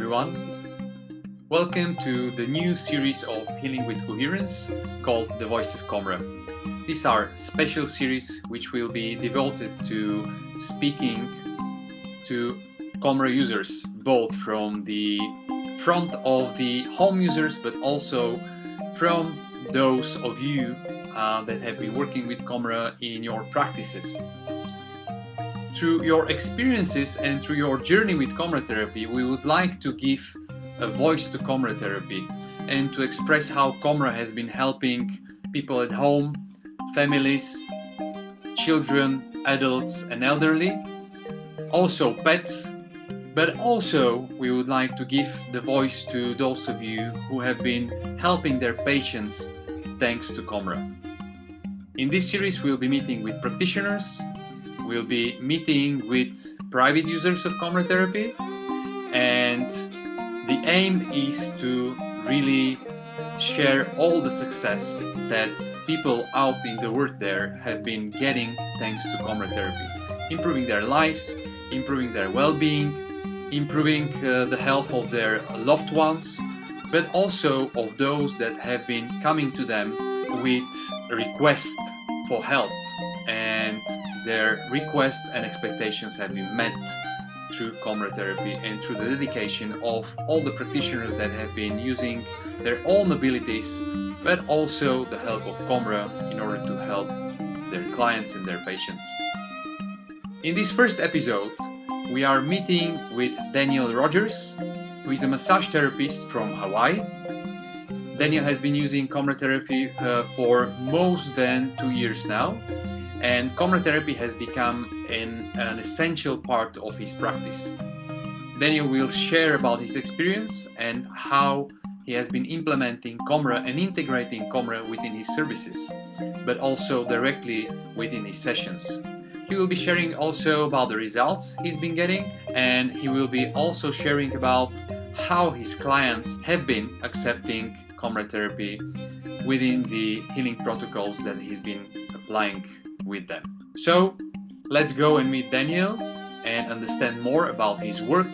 everyone. Welcome to the new series of Healing with Coherence called The Voice of coMra. These are special series which will be devoted to speaking to coMra users, both from the front of the home users, but also from those of you that have been working with coMra in your practices. Through your experiences and through your journey with coMra therapy, we would like to give a voice to coMra therapy and to express how coMra has been helping people at home, families, children, adults and elderly, also pets, but also we would like to give the voice to those of you who have been helping their patients thanks to coMra. In this series, we'll be meeting with practitioners, we'll be meeting with private users of coMra therapy, and the aim is to really share all the success that people out in the world there have been getting thanks to coMra therapy, improving their lives, improving their well-being, improving the health of their loved ones, but also of those that have been coming to them with requests for help, and their requests and expectations have been met through coMra therapy and through the dedication of all the practitioners that have been using their own abilities, but also the help of coMra in order to help their clients and their patients. In this first episode, we are meeting with Daniel Rogers, who is a massage therapist from Hawaii. Daniel has been using coMra therapy for more than 2 years now, and coMra therapy has become an essential part of his practice. Daniel will share about his experience and how he has been implementing coMra and integrating coMra within his services, but also directly within his sessions. He will be sharing also about the results he's been getting, and he will be also sharing about how his clients have been accepting coMra therapy within the healing protocols that he's been applying with them. So let's go and meet Daniel and understand more about his work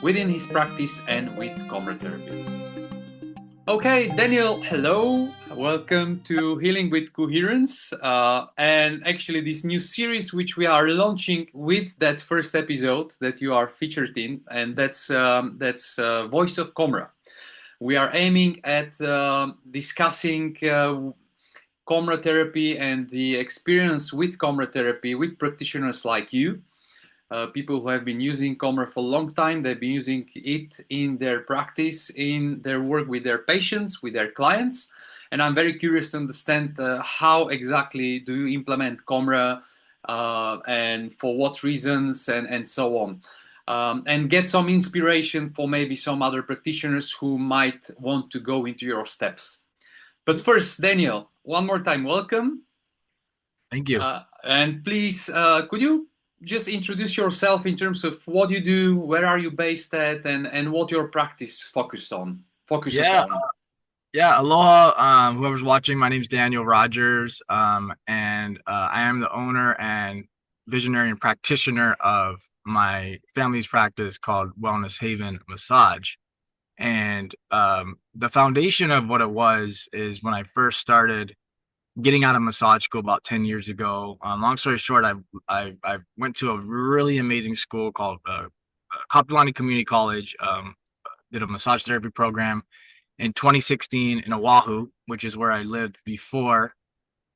within his practice and with coMra therapy. Okay, Daniel, hello. Welcome to Healing with Coherence. And actually this new series which we are launching with that first episode that you are featured in, and that's Voice of coMra. We are aiming at discussing coMra therapy and the experience with coMra therapy with practitioners like you, people who have been using coMra for a long time. They've been using it in their practice, in their work with their patients, with their clients. And I'm very curious to understand how exactly do you implement coMra and for what reasons and so on. And get some inspiration for maybe some other practitioners who might want to go into your steps. But first, Daniel, one more time, welcome. Thank you. And please, could you just introduce yourself in terms of what you do, where are you based at, and what your practice focuses on? Aloha. Whoever's watching, my name's Daniel Rogers, and I am the owner and visionary and practitioner of my family's practice called Wellness Haven Massage. And the foundation of what it was is when I first started getting out of massage school about 10 years ago. Long story short, I went to a really amazing school called Kapilani Community College. Did a massage therapy program in 2016 in Oahu, which is where I lived before.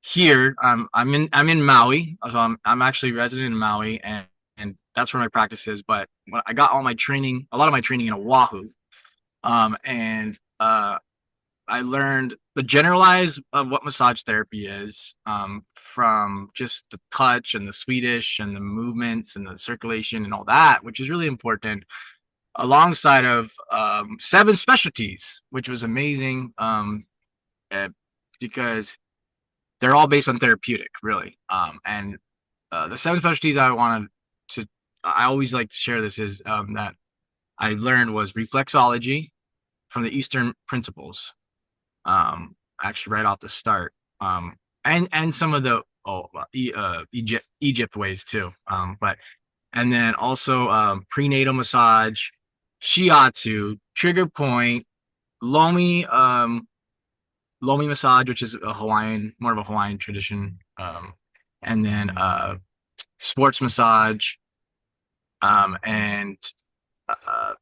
Here, I'm in Maui, so I'm actually resident in Maui, and that's where my practice is. But I got a lot of my training in Oahu, and I learned the generalized of what massage therapy is, from just the touch and the Swedish and the movements and the circulation and all that, which is really important, alongside of 7 specialties, which was amazing, because they're all based on therapeutic, really. And the 7 specialties I always like to share this is that I learned was reflexology from the Eastern principles, actually right off the start, and some of the Egypt ways too, and then also prenatal massage, shiatsu, trigger point, lomi, lomi massage, which is a Hawaiian, more of a Hawaiian tradition, and then sports massage, and uh,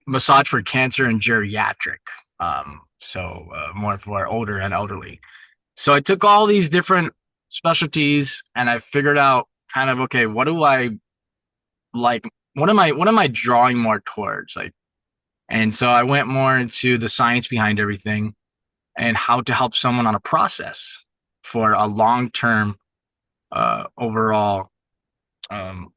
massage for cancer and geriatric. More for older and elderly. So I took all these different specialties and I figured out kind of, okay, what do I like? What am I drawing more towards? Like, and so I went more into the science behind everything and how to help someone on a process for a long term overall um,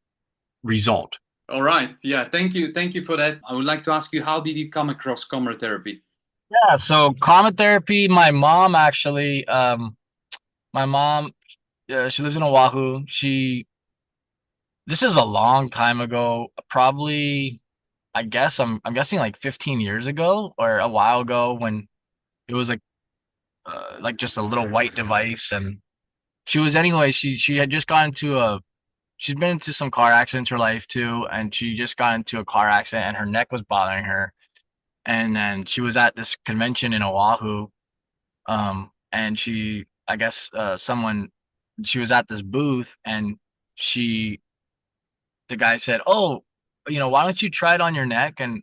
result. All right. Yeah. Thank you. Thank you for that. I would like to ask you, how did you come across coMra therapy? Yeah, so common therapy, my mom actually, my mom, she lives in Oahu. This is a long time ago, probably, I'm guessing like 15 years ago or a while ago when it was like just a little white device. And she had just gotten into she's been into some car accidents in her life too. And she just got into a car accident and her neck was bothering her. And then she was at this convention in Oahu. And I guess, she was at this booth and she, the guy said, "Oh, why don't you try it on your neck and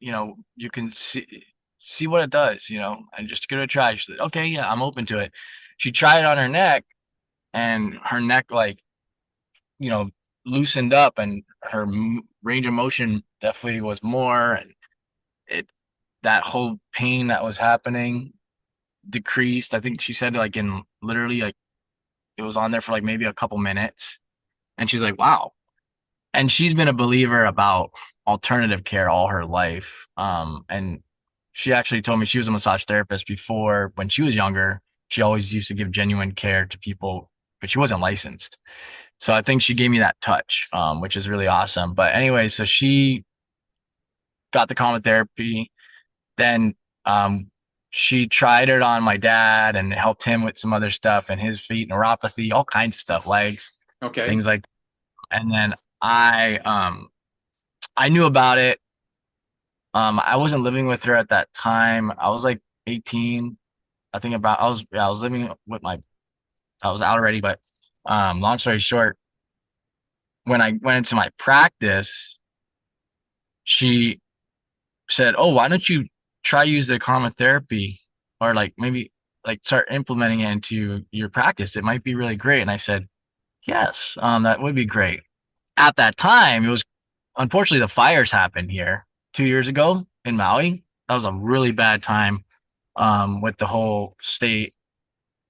you can see what it does, and just give it a try." She said, "Okay, yeah, I'm open to it." She tried it on her neck, and her neck like you know loosened up, and her range of motion definitely was more, and it that whole pain that was happening decreased. I think she said like in literally like it was on there for like maybe a couple minutes, and she's like, "Wow." And she's been a believer about alternative care all her life. And she actually told me she was a massage therapist before when she was younger. She always used to give genuine care to people, but she wasn't licensed. So I think she gave me that touch, which is really awesome. But anyway, so she got the common therapy. Then she tried it on my dad and helped him with some other stuff and his feet, neuropathy, all kinds of stuff, legs, Okay. things like. And then I knew about it. I wasn't living with her at that time. I was like 18. I was living with I was out already, but long story short, when I went into my practice, she said, "Oh, why don't you try use the karma therapy or like maybe like start implementing it into your practice? It might be really great." And I said, "Yes, that would be great." At that time, it was unfortunately the fires happened here 2 years ago in Maui. That was a really bad time with the whole state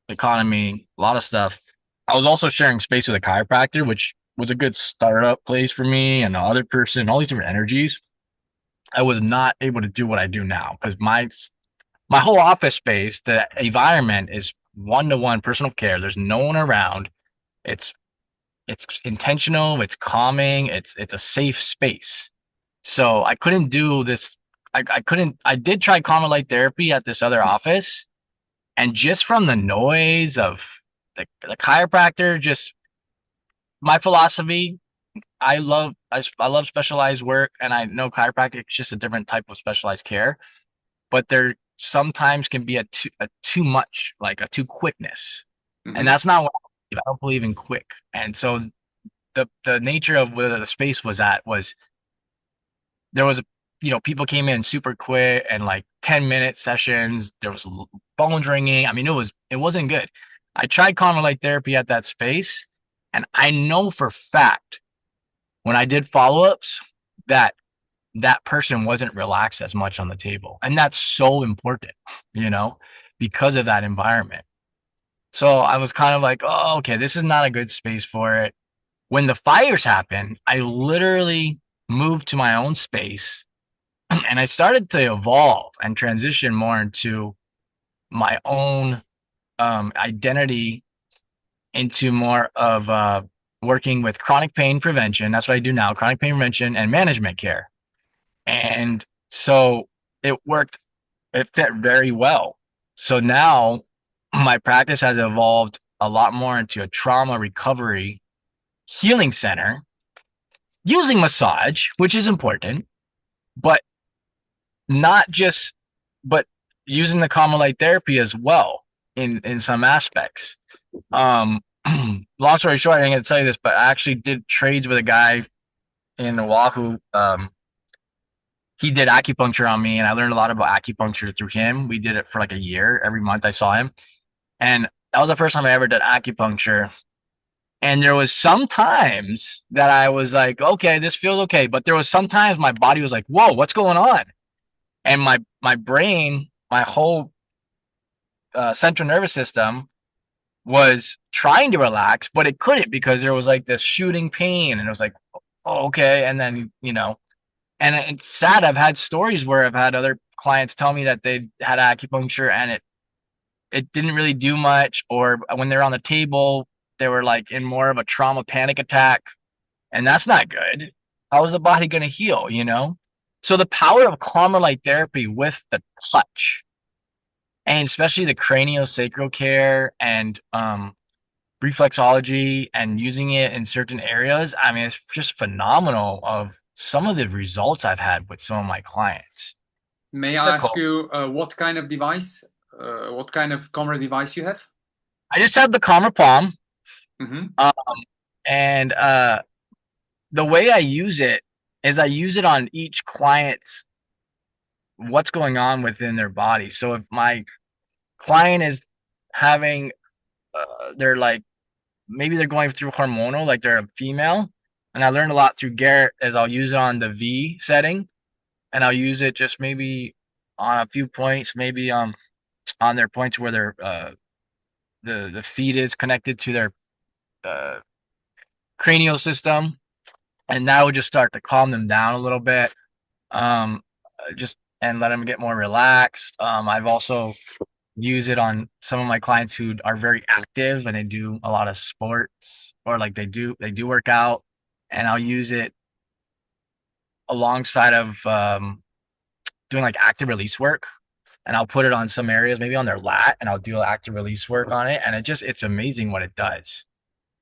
economy, a lot of stuff. I was also sharing space with a chiropractor, which was a good startup place for me and the other person, all these different energies. I was not able to do what I do now because my whole office space, the environment is one-to-one personal care. There's no one around. It's it's intentional, it's calming, it's a safe space. So I couldn't do this. I couldn't. I did try common light therapy at this other office, and just from the noise of the chiropractor, just my philosophy. I love specialized work, and I know chiropractic is just a different type of specialized care. But there sometimes can be a too much, like a too quickness, and Mm-hmm. that's not what I believe. I don't believe in quick. And so the nature of where the space was at was there was people came in super quick and like 10-minute sessions. There was phones ringing. I mean, it wasn't good. I tried light therapy at that space, and I know for fact when I did follow-ups that that person wasn't relaxed as much on the table. And that's so important, you know, because of that environment. So I was kind of like, oh, okay, this is not a good space for it. When the fires happened, I literally moved to my own space and I started to evolve and transition more into my own identity into more of working with chronic pain prevention. That's what I do now, chronic pain prevention and management care. And so it worked, it fit very well. So now my practice has evolved a lot more into a trauma recovery healing center using massage, which is important, but not just, but using the common light therapy as well in some aspects. Um, long story short, I ain't gonna tell you this, but I actually did trades with a guy in Oahu. He did acupuncture on me, and I learned a lot about acupuncture through him. We did it for like a year. Every month I saw him, and that was the first time I ever did acupuncture. And there was some times that I was like, okay, this feels okay, but there was sometimes my body was like, whoa, what's going on? And my brain, my whole central nervous system was trying to relax, but it couldn't because there was like this shooting pain, and it was like, oh, okay. And then and it's sad. I've had stories where I've had other clients tell me that they had acupuncture and it didn't really do much, or when they're on the table, they were like in more of a trauma panic attack, and that's not good. How is the body going to heal? So the power of coMra light therapy with the touch, and especially the craniosacral care and reflexology and using it in certain areas. I mean, it's just phenomenal of some of the results I've had with some of my clients. May I They're ask cool. you what kind of device, what kind of camera device you have? I just have the coMra Palm, Mm-hmm. um, and the way I use it is I use it on each client's what's going on within their body. So if my client is having, they're like, maybe they're going through hormonal, like they're a female, and I learned a lot through Garrett, is I'll use it on the V setting, and I'll use it just maybe on a few points, maybe on their points where their the feet is connected to their uh, cranial system, and that would just start to calm them down a little bit. Just and let them get more relaxed. I've also used it on some of my clients who are very active and they do a lot of sports, or like they do work out, and I'll use it alongside of doing like active release work, and I'll put it on some areas, maybe on their lat, and I'll do active release work on it, and it's amazing what it does.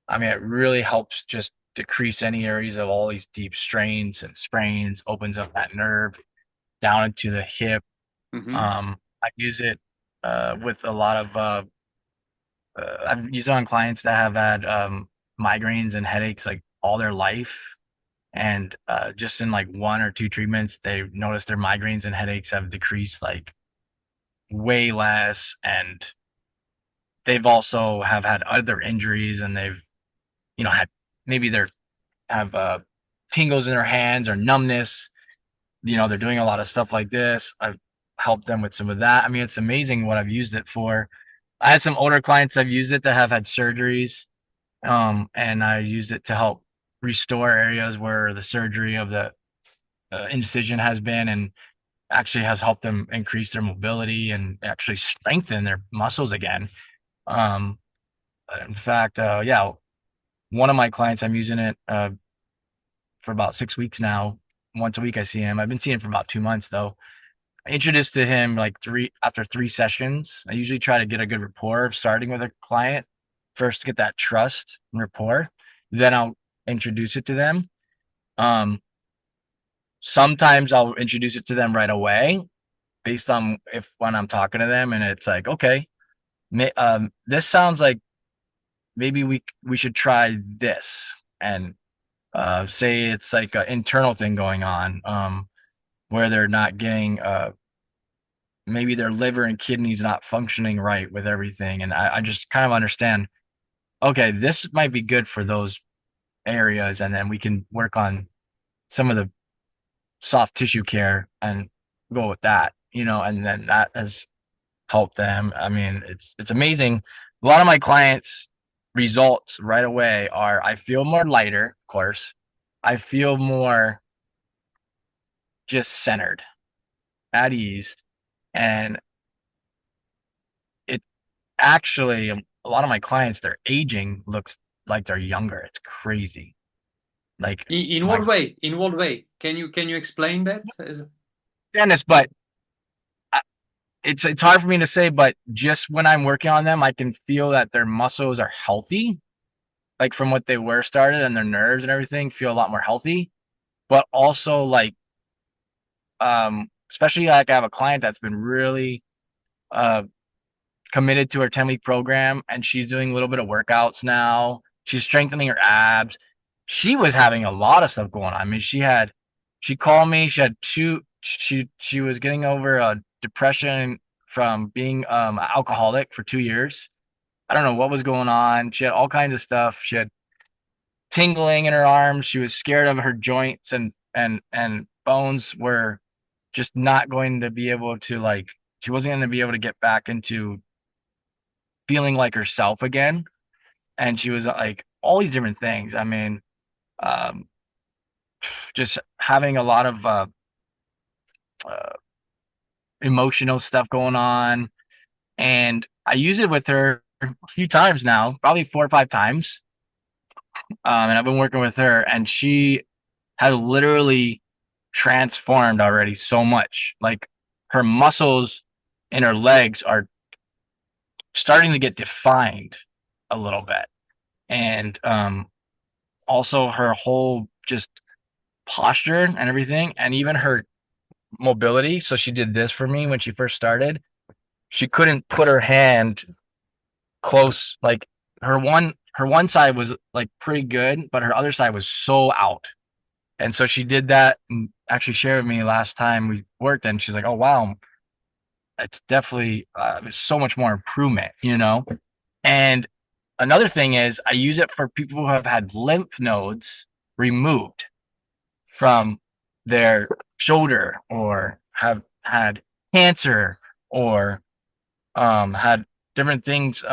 I mean, it really helps just decrease any areas of all these deep strains and sprains, opens up that nerve down into the hip. Mm-hmm. I use it with a lot of I've used it on clients that have had migraines and headaches like all their life. And just in like one or two treatments, they've noticed their migraines and headaches have decreased like way less. And they've also have had other injuries, and they've, had maybe they're have tingles in their hands or numbness. They're doing a lot of stuff like this. I've helped them with some of that. I mean, it's amazing what I've used it for. I had some older clients I've used it that have had surgeries, and I used it to help restore areas where the surgery of the incision has been, and actually has helped them increase their mobility and actually strengthen their muscles again. Um, in fact, yeah, one of my clients, I'm using it for about 6 weeks now. Once a week, I see him. I've been seeing him for about 2 months though. I introduced to him like after 3 sessions. I usually try to get a good rapport of starting with a client first to get that trust and rapport. Then I'll introduce it to them. Um, Sometimes I'll introduce it to them right away based on if when I'm talking to them, and it's like, okay, this sounds like maybe we should try this, and say it's like an internal thing going on, where they're not getting maybe their liver and kidneys not functioning right with everything, and I just kind of understand, okay, this might be good for those areas, and then we can work on some of the soft tissue care and go with that, and then that has helped them. I mean, it's amazing. A lot of my clients' results right away are, I feel more lighter, of course. I feel more just centered, at ease, and it actually, a lot of my clients, their aging looks like they're younger. It's crazy. Like In my what way? In what way? Can you explain that? goodness, but it's hard for me to say, but just when I'm working on them, I can feel that their muscles are healthy, like from what they were started, and their nerves and everything feel a lot more healthy. But also, like, especially like I have a client that's been really uh committed to her 10-week program, and she's doing a little bit of workouts now. She's strengthening her abs. She was having a lot of stuff going on. I mean, she called me, she had she was getting over a depression from being alcoholic for 2 years. I don't know what was going on. She had all kinds of stuff. She had tingling in her arms. She was scared of her joints, and bones were just not going to be able to, like, she wasn't going to be able to get back into feeling like herself again. And she was like all these different things. I mean, um, just having a lot of uh, emotional stuff going on. And I use it with her a few times now, probably 4 or 5 times. And I've been working with her, and she has literally transformed already so much. Like, her muscles in her legs are starting to get defined a little bit. And also her whole just posture and everything, and even her mobility. So she did this for me when she first started. She couldn't put her hand close, like her one side was like pretty good, but her other side was so out. And so she did that and actually shared with me last time we worked, and she's like, "Oh wow, it's definitely there's so much more improvement." And another thing is I use it for people who have had lymph nodes removed from their shoulder, or have had cancer, or had different things,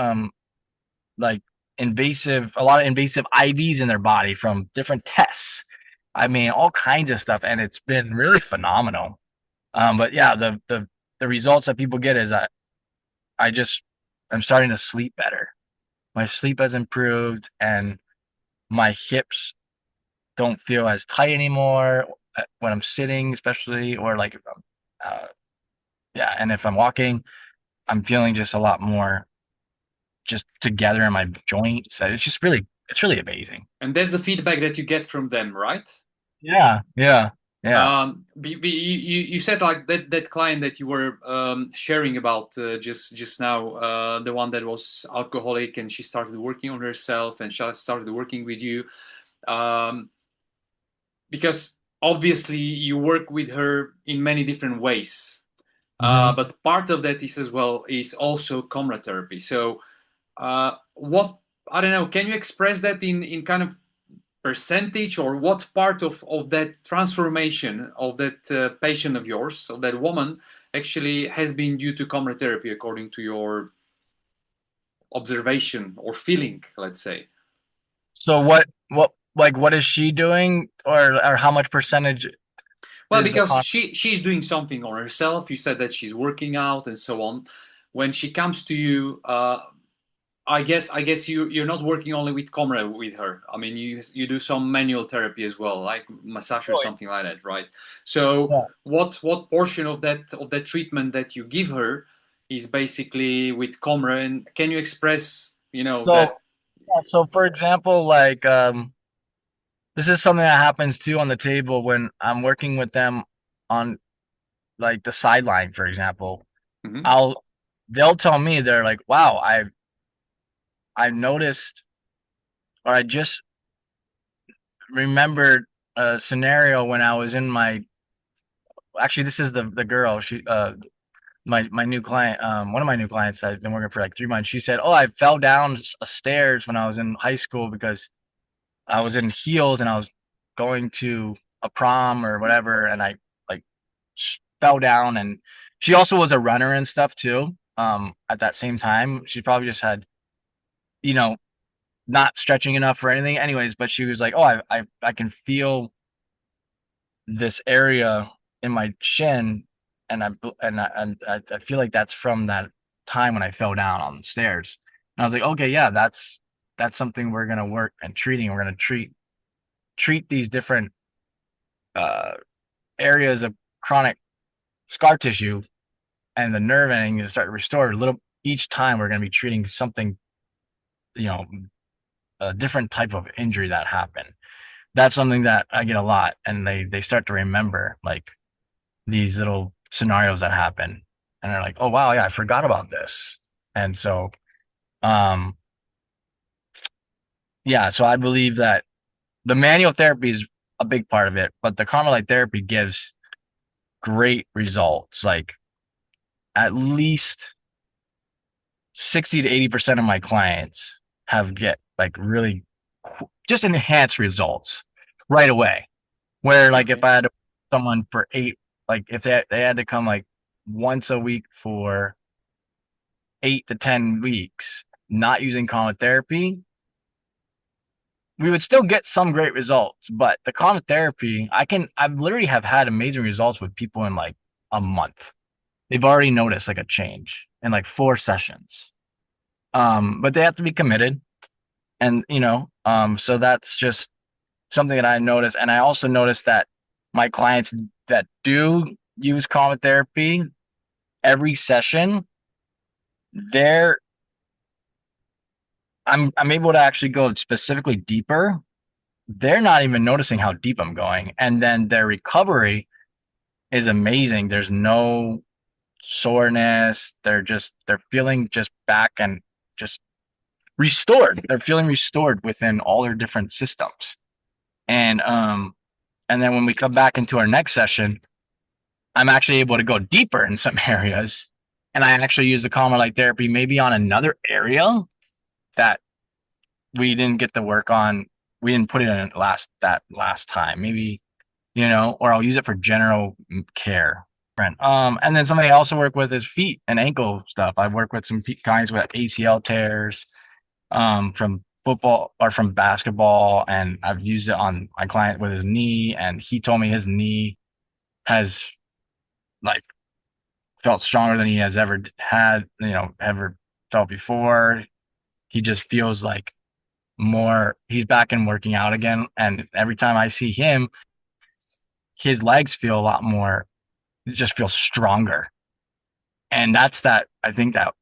like a lot of invasive IVs in their body from different tests. I mean, all kinds of stuff, and it's been really phenomenal. But yeah, the results that people get is that I just I'm starting to sleep better. My sleep has improved, and my hips don't feel as tight anymore when I'm sitting, especially, or like if I'm, yeah, and if I'm walking, I'm feeling just a lot more just together in my joints. It's really amazing. And that's the feedback that you get from them, right? Yeah, yeah, yeah. You said like that client that you were sharing about just now, the one that was alcoholic and she started working on herself and she started working with you, um, because obviously you work with her in many different ways. Hmm. But part of that is as well is also coMra therapy. So what I don't know, can you express that in kind of percentage, or what part of that transformation of that patient of yours, of that woman, actually has been due to coMra therapy according to your observation or feeling, let's say? So what is she doing, or how much percentage Well, is the because con? she's doing something on herself. You said that she's working out and so on. When she comes to you, I guess you're not working only with coMra with her. I mean, you do some manual therapy as well, like massage or Oh, something like that, right? So yeah. what portion of that treatment that you give her is basically with coMra, and can you express, that? So yeah, so for example, like, this is something that happens too on the table when I'm working with them on, like, the sideline, for example. Mhm. I'll They'll tell me, they're like, "Wow, I noticed, or I just remembered a scenario when I was in my actually, this is the girl, she my new client, one of my new clients, I've been working for like 3 months. She said, "Oh, I fell down stairs when I was in high school because I was in heels and I was going to a prom or whatever, and I, like, fell down." And she also was a runner and stuff too. At that same time, she probably just had, you know, not stretching enough or anything. Anyways, but she was like, "Oh, I can feel this area in my shin, and I feel like that's from that time when I fell down on the stairs." And I was like, "Okay, yeah, that's something we're gonna work and treating. We're gonna treat these different uh areas of chronic scar tissue and the nerve ending to start to restore a little each time. We're gonna be treating something, you know, a different type of injury that happened." That's something that I get a lot, and they start to remember, like, these little scenarios that happen, and they're like, oh wow, yeah, I forgot about this. And so um yeah, so I believe that the manual therapy is a big part of it, but the coMra light therapy gives great results. Like at least 60 to 80% of my clients have get like really just enhanced results right away. Where like if Okay. I had someone for eight, like if they had to come like once a week for 8 to 10 weeks, not using common therapy, we would still get some great results. But the common therapy, I've literally have had amazing results with people in like a month. They've already noticed like a change in like 4 sessions. But they have to be committed, and so that's just something that I noticed. And I also noticed that my clients that do use common therapy every session, they're I'm able to actually go specifically deeper. They're not even noticing how deep I'm going. And then their recovery is amazing. There's no soreness. They're feeling just back and just restored. They're feeling restored within all their different systems. And and then when we come back into our next session, I'm actually able to go deeper in some areas. And I actually use the coMra light therapy maybe on another area that we didn't get to work on. We didn't put it in that last time. Maybe, or I'll use it for general care. And then something I also work with is feet and ankle stuff. I work with some guys with ACL tears, from football or from basketball, and I've used it on my client with his knee, and he told me his knee has like felt stronger than he has ever had, ever felt before. He just feels like he's back in working out again. And every time I see him, his legs feel a lot more, just feel stronger. And I think that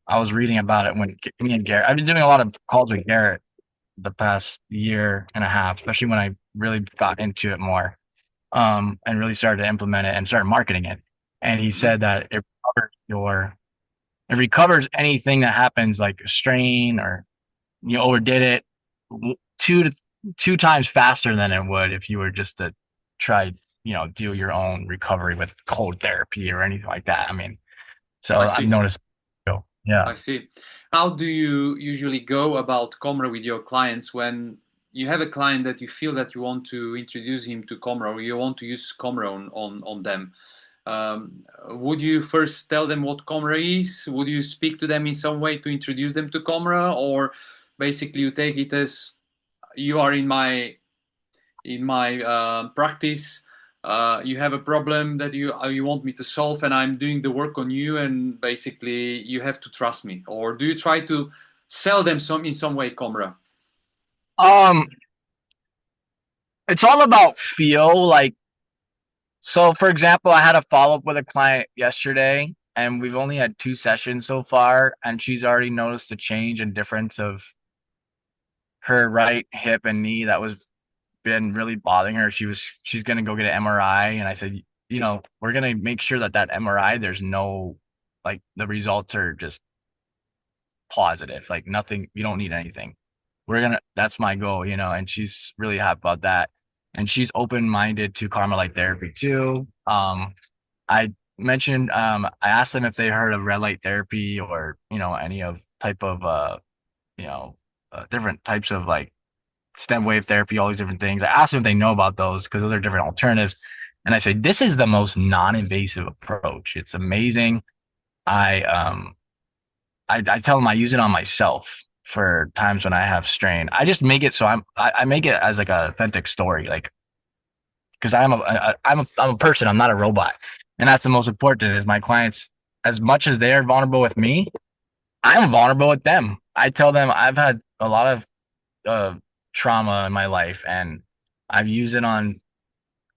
I was reading about it when me and Garrett, I've been doing a lot of calls with Garrett the past year and a half, especially when I really got into it more, and really started to implement it and started marketing it. And he Mhm. said that it recovers anything that happens like a strain or you overdid it two times faster than it would if you were just to try, do your own recovery with cold therapy or anything like that. I mean, so I I've see. noticed. Yeah. I see. How do you usually go about coMra with your clients when you have a client that you feel that you want to introduce him to coMra or you want to use coMra on them? Would you first tell them what coMra is? Would you speak to them in some way to introduce them to coMra, or basically you take it as you are in my practice? You have a problem that you want me to solve, and I'm doing the work on you, and basically you have to trust me. Or do you try to sell them in some way, coMra? Um, it's all about feel. Like, so for example, I had a follow up with a client yesterday, and we've only had 2 sessions so far, and she's already noticed a change and difference of her right hip and knee that was been really bothering her. She's gonna go get an MRI, and I said, we're gonna make sure that MRI, there's no, like, the results are just positive, like nothing. You don't need anything. That's my goal, and she's really happy about that, and she's open minded to coMra light therapy too. I mentioned, I asked them if they heard of red light therapy or any of type of you know different types of like stem wave therapy, all these different things. I asked them if they know about those because those are different alternatives. And I say, this is the most non-invasive approach. It's amazing. I I tell them I use it on myself for times when I have strain. I just make it so I make it as like a authentic story, like because I'm a person. I'm not a robot, and that's the most important. Is my clients, as much as they are vulnerable with me, I'm vulnerable with them. I tell them I've had a lot of trauma in my life, and I've used it on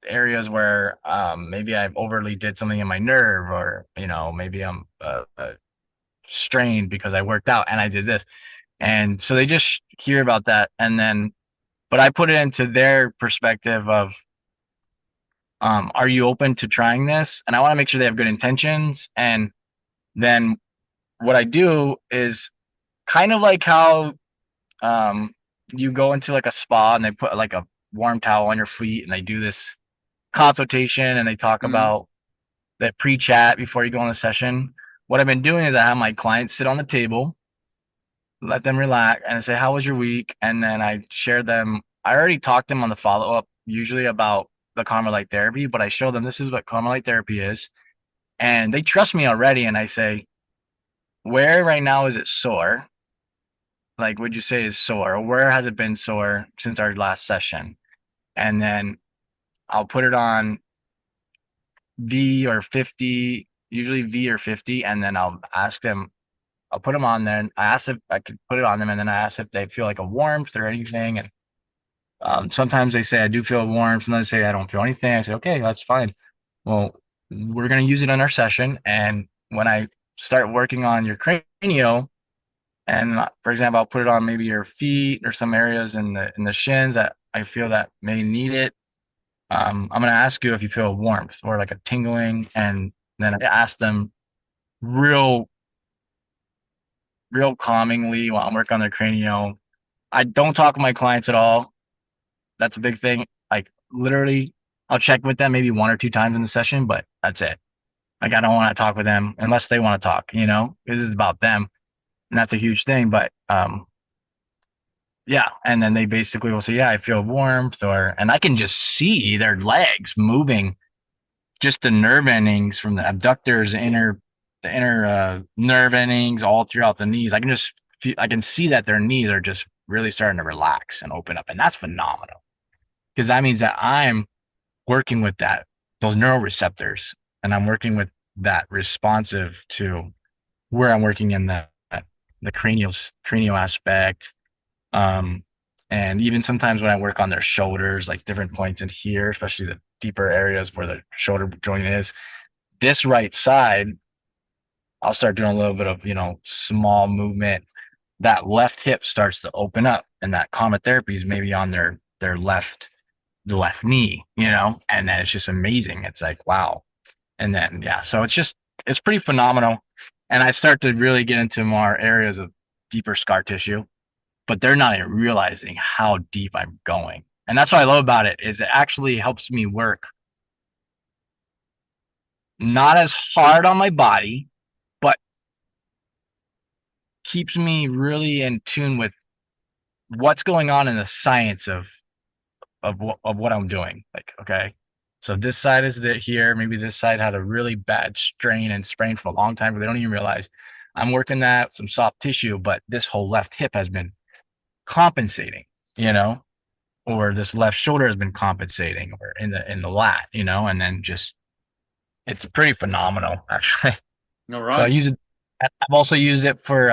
areas where maybe I've overly did something in my nerve, or maybe I'm strained because I worked out and I did this, and so they just hear about that, and then but I put it into their perspective of Are you open to trying this? And I want to make sure they have good intentions. And then what I do is kind of like how um, you go into like a spa and they put like a warm towel on your feet and they do this consultation and they talk Mm, about that pre-chat before you go on the session. What I've been doing is I have my clients sit on the table, let them relax, and I say, "How was your week?" And then I share them. I already talked to them on the follow-up, usually about the coMra light therapy, but I show them this is what coMra light therapy is, and they trust me already. And I say, "Where right now is it sore? Like, would you say is sore? Or where has it been sore since our last session?" And then I'll put it on V or 50, usually V or 50, and then I'll ask them, I'll put them on there. And I ask if I could put it on them, and then I ask if they feel like a warmth or anything. And sometimes they say I do feel warm. Sometimes they say I don't feel anything. I say, okay, that's fine. Well, we're going to use it in our session. And when I start working on your cranial, and for example, I'll put it on maybe your feet or some areas in the shins that I feel that may need it. I'm going to ask you if you feel warmth or like a tingling, and then I ask them real, real calmingly while I'm working on their cranial. I don't talk to my clients at all. That's a big thing. Like literally, I'll check with them maybe one or two times in the session, but that's it. Like I don't want to talk with them unless they want to talk. This is about them, and that's a huge thing. But yeah, and then they basically will say, "Yeah, I feel warmth," and I can just see their legs moving, just the nerve endings from the abductors, the inner nerve endings all throughout the knees. I can see that their knees are just really starting to relax and open up, and that's phenomenal because that means that I'm working with those neuroreceptors, and I'm working with that responsive to where I'm working in the cranial aspect. Um, and even sometimes when I work on their shoulders, like different points in here, especially the deeper areas where the shoulder joint is, this right side, I'll start doing a little bit of, small movement. That left hip starts to open up, and that coMra therapy is maybe on the left knee, and then it's just amazing. It's like, wow. And then, yeah, so it's pretty phenomenal. And I start to really get into more areas of deeper scar tissue, but they're not even realizing how deep I'm going. And that's what I love about it is it actually helps me work not as hard on my body, but keeps me really in tune with what's going on in the science of what I'm doing. Like, okay, so this side is here. Maybe this side had a really bad strain and sprain for a long time, but they don't even realize I'm working that some soft tissue, but this whole left hip has been compensating, you know, or this left shoulder has been compensating, or in the lat, and then just it's pretty phenomenal actually. all So I right. use it. I've also used it for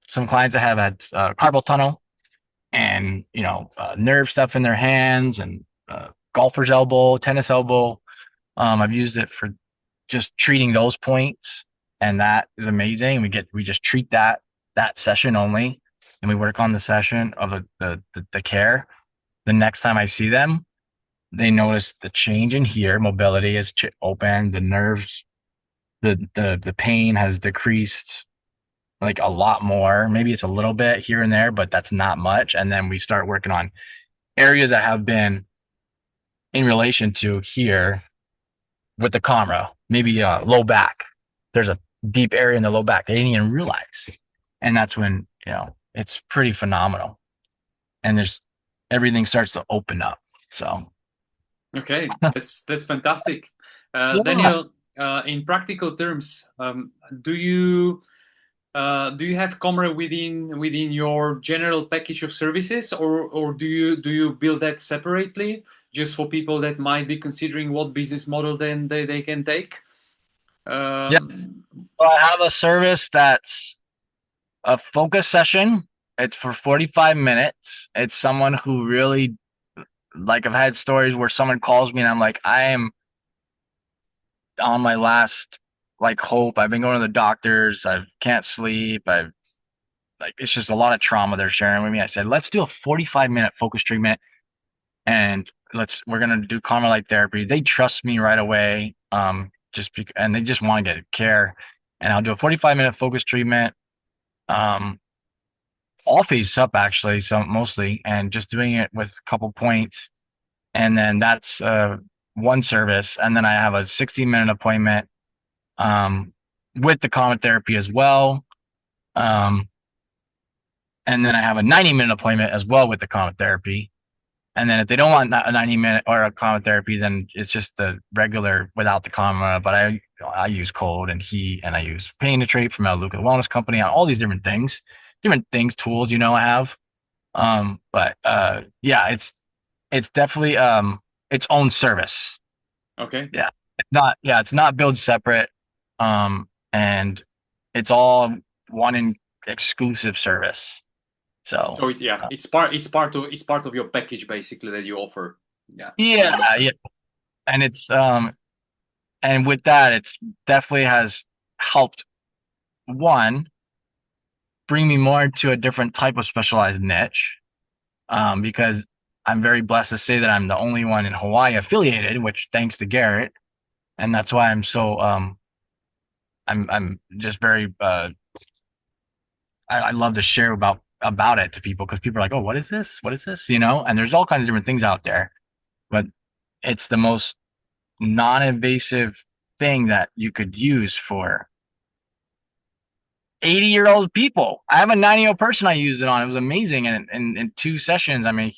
some clients that have had carpal tunnel and nerve stuff in their hands and golfer's elbow, tennis elbow. I've used it for just treating those points, and that is amazing. We just treat that session only, and we work on the session of the care. The next time I see them, they notice the change in here. Mobility is open. The nerves, the pain has decreased like a lot more. Maybe it's a little bit here and there, but that's not much. And then we start working on areas that have been in relation to here with the coMra, maybe low back. There's a deep area in the low back they didn't even realize, and that's when it's pretty phenomenal. And there's everything starts to open up. So Okay, that's fantastic. yeah, Daniel, in practical terms, do you have coMra within your general package of services, or do you build that separately just for people that might be considering what business model then they can take? yeah. Um, So I have a service that's a focus session. It's for 45 minutes. It's someone who really like I've had stories where someone calls me and I'm like, I am on my last like hope. I've been going to the doctors. I can't sleep. I've like it's just a lot of trauma they're sharing with me. I said, let's do a 45-minute focus treatment. And we're gonna do coMra light therapy. They trust me right away. And they just want to get care. And I'll do a 45-minute focus treatment. Um, all phased up actually, so mostly, and just doing it with a couple points. And then that's one service. And then I have a 60-minute appointment um with the coMra therapy as well. Um, and then I have a 90-minute appointment as well with the coMra therapy. And then if they don't want a 90-minute or a coMra therapy, then it's just the regular without the coMra. But I use cold and heat, and I use penetrate from Luca the Wellness Company on all these different things, tools, I have. But yeah, it's definitely its own service. Okay. Yeah. It's not billed separate. And it's all one exclusive service. So So uh, it's part of your package basically that you offer. Yeah, I yeah, understand. yeah. And it's and with that, it's definitely has helped one bring me more into a different type of specialized niche. Because I'm very blessed to say that I'm the only one in Hawaii affiliated, which thanks to Garrett, and that's why I'm so I'm just very I love to share about it to people because people are like, oh, what is this? What is this? And there's all kinds of different things out there, but it's the most non-invasive thing that you could use for 80-year-old people. I have a 90-year-old person I used it on. It was amazing. And in 2 sessions, I mean,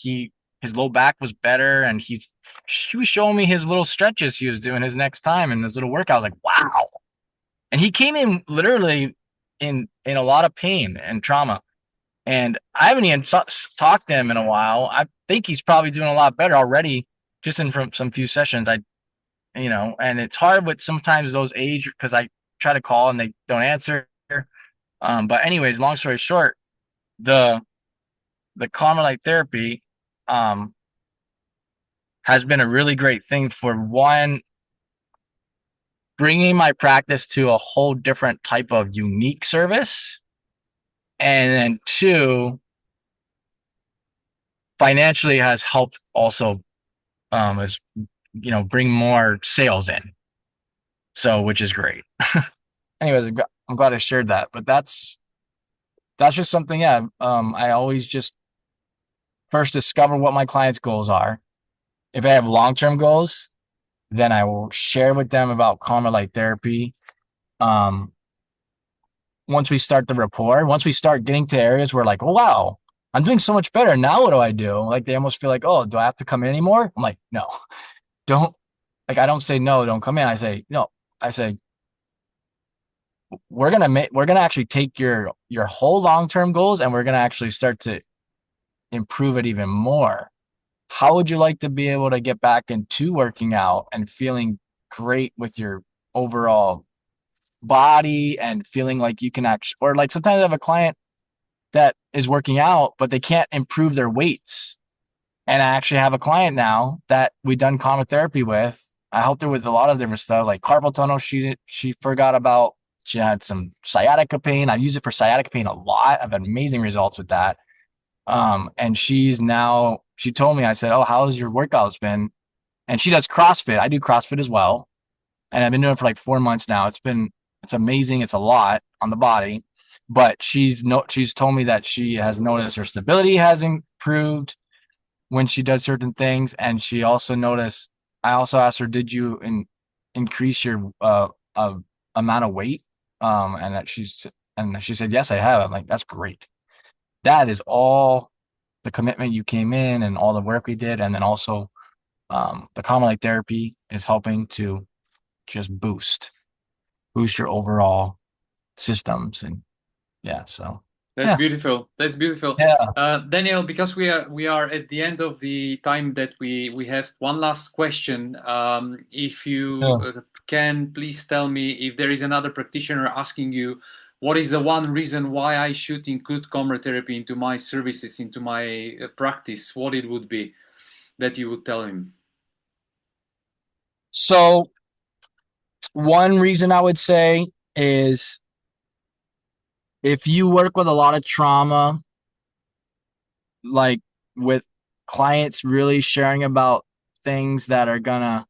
his low back was better, and he was showing me his little stretches he was doing his next time and his little workout. I was like, wow. And he came in literally in a lot of pain and trauma. And I haven't even talked to him in a while. I think he's probably doing a lot better already, just in from some few sessions. And it's hard with sometimes those age because I try to call and they don't answer. But anyways, long story short, the the common light therapy um has been a really great thing for one, bringing my practice to a whole different type of unique service, and then two, financially has helped also as bring more sales in, so which is great. Anyways, I'm glad I shared that, but that's just something. Yeah, I always just first discover what my clients' goals are. If I have long-term goals, then I will share with them about coMra light therapy. Um, once we start the rapport, once we start getting to areas where like, oh wow, I'm doing so much better. Now what do I do? Like they almost feel like, oh, do I have to come in anymore? I'm like, no, don't. Like I don't say no, don't come in. I say no. I say we're gonna actually take your whole long term goals and we're gonna actually start to improve it even more. How would you like to be able to get back into working out and feeling great with your overall body and feeling like you can actually, or like sometimes I have a client that is working out, but they can't improve their weights. And I actually have a client now that we done coMra therapy with. I helped her with a lot of different stuff like carpal tunnel. She forgot about. She had some sciatica pain. I use it for sciatica pain a lot. I've had amazing results with that. And she told me, I said, oh, how's your workouts been? And she does CrossFit. I do CrossFit as well. And I've been doing it for like 4 months now. It's amazing. It's a lot on the body, but she's told me that she has noticed her stability has improved when she does certain things. And she also noticed, I also asked her, did you increase your, amount of weight? And she said, yes, I have. I'm like, that's great. That is all the commitment you came in and all the work we did. And then also, the coMra light therapy is helping to just boost your overall systems. And yeah, so That's yeah. beautiful. That's beautiful. Yeah. Daniel, because we are at the end of the time that we have one last question. If you Yeah. can please tell me if there is another practitioner asking you what is the one reason why I should include coMra therapy into my services, into my practice, what it would be that you would tell him. So one reason I would say is if you work with a lot of trauma, like with clients really sharing about things that are gonna.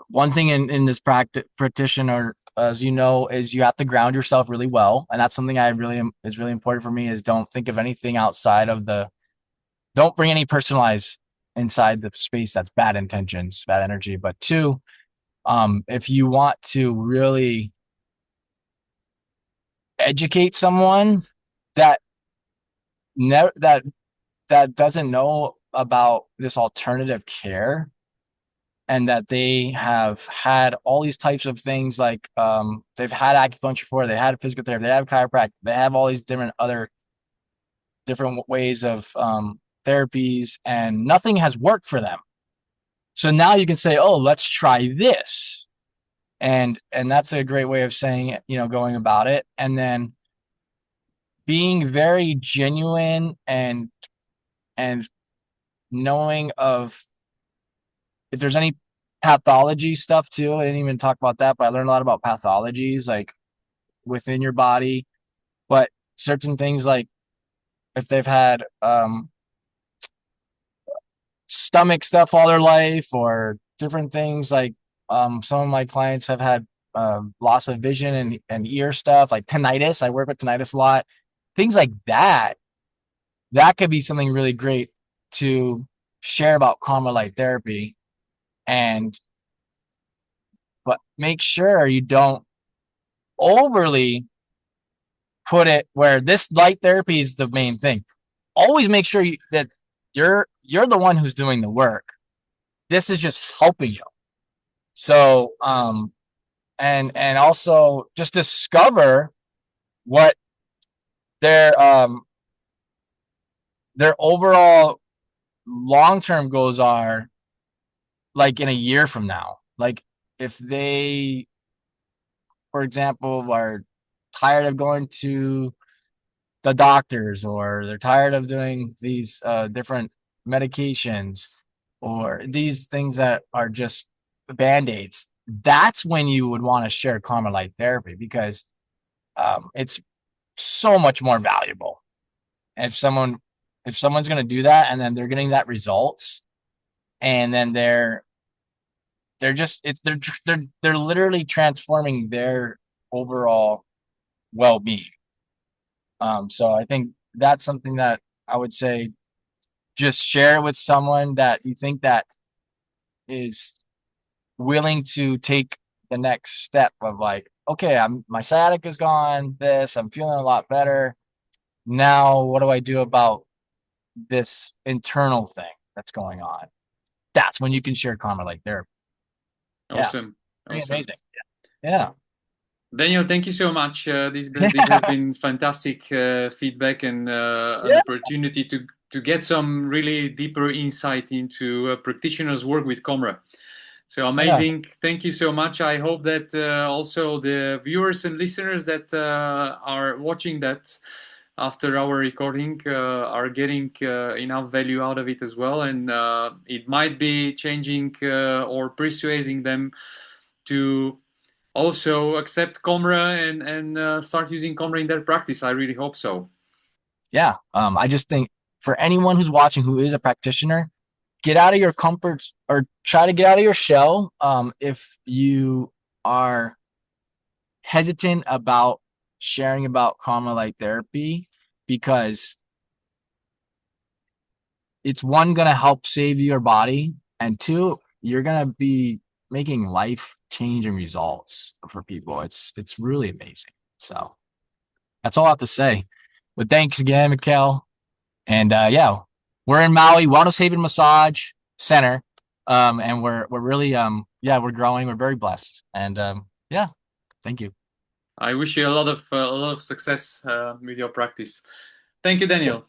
One thing in this practitioner, as you know, is you have to ground yourself really well, and that's something I really is really important for me. Is don't think of anything outside of the. Don't bring any personalized inside the space. That's bad intentions, bad energy. But two, if you want to really educate someone that never that doesn't know about this alternative care, and that they have had all these types of things, like they've had acupuncture before, they had physical therapy, they have chiropractic, they have all these different ways of therapies, and nothing has worked for them. So now you can say, oh, let's try this. And that's a great way of saying it, going about it. And then being very genuine and knowing of if there's any pathology stuff too. I didn't even talk about that, but I learned a lot about pathologies like within your body. But certain things, like if they've had stomach stuff all their life, or different things, like some of my clients have had loss of vision and ear stuff, like tinnitus. I work with tinnitus a lot. Things like that. That could be something really great to share about coMra light therapy. And but make sure you don't overly put it where this light therapy is the main thing. Always make sure that you're the one who's doing the work. This is just helping you. So and also just discover what their overall long-term goals are, like in a year from now. Like if they, for example, are tired of going to the doctors, or they're tired of doing these different medications, or these things that are just band-aids, that's when you would want to share coMra light therapy, because it's so much more valuable. And if someone's going to do that, and then they're getting that results, and then they're just they're literally transforming their overall well-being. So I think that's something that I would say, just share with someone that you think that is willing to take the next step of, like, okay, my sciatica is gone, I'm feeling a lot better. Now what do I do about this internal thing that's going on? That's when you can share coMra light therapy. Yeah. Awesome. Pretty Awesome. amazing. Yeah. Daniel, thank you so much. This has been fantastic feedback, and an Yeah. opportunity to get some really deeper insight into practitioners' work with coMra. So Yeah. amazing. Thank you so much. I hope that also the viewers and listeners that are watching that after our recording are getting enough value out of it as well. And it might be changing or persuading them to also accept coMra and start using coMra in their practice. I really hope so. Yeah. I just think for anyone who's watching who is a practitioner, get out of your comforts, or try to get out of your shell. If you are hesitant about sharing about coMra light therapy, because it's, one, going to help save your body, and two, you're going to be making life changing results for people. It's really amazing. So that's all I have to say. But thanks again, Mikhail. And yeah, we're in Maui, Wellness Haven Massage Center. And we're really yeah, we're growing. We're very blessed. And yeah, thank you. I wish you a lot of success with your practice. Thank you, Daniel.